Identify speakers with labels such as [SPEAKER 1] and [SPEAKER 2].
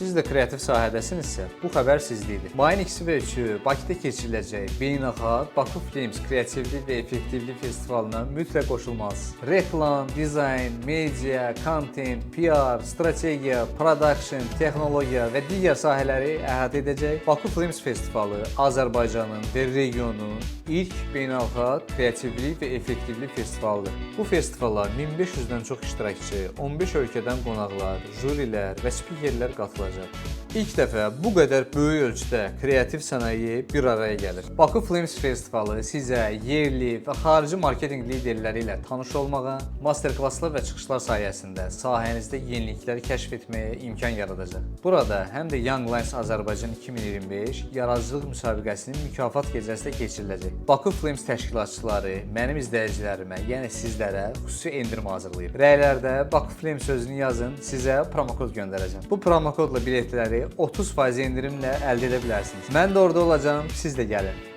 [SPEAKER 1] Siz də kreativ sahədəsinizsə, bu xəbər sizlikdir. Mayın 2 və 3-ü Bakıda keçiriləcək beynəlxalq Baku Films Kreativlik və Effektivlik Festivalına mütləq qoşulmalısınız. Reklam, dizayn, media, content, PR, strategiya, production, texnologiya və digər sahələri əhatə edəcək Baku Films Festivalı Azərbaycanın və regionun ilk beynəlxalq kreativlik və effektivlik festivalıdır. Bu festivala 1500-dən çox iştirakçı, 15 ölkədən qonaqlar, jurilər və spikerlər qatılacaq. İlk dəfə bu qədər böyük ölçüdə kreativ sənaye bir araya gəlir. Baku Films Festivalı sizə yerli və xarici marketinq liderləri ilə tanış olmağa, master-klasslar və çıxışlar sayəsində sahənizdə yeniliklər kəşf etməyə imkan yaradacaq. Burada həm də Young Lines Azərbaycan 2025 yaradıcılıq müsabiqəsinin mükafat gecəsi də keçiriləcək. Baku Films təşkilatçıları mənim izləyicilərimə, yəni sizlərə xüsusi endirim hazırlayıb. Rəylərdə Baku Films sözünü yazın, sizə promokod göndərəcəm. Bu promokodla biletləri 30% endirimlə əldə edə bilərsiniz. Mən də orada olacağam, siz də gəlin.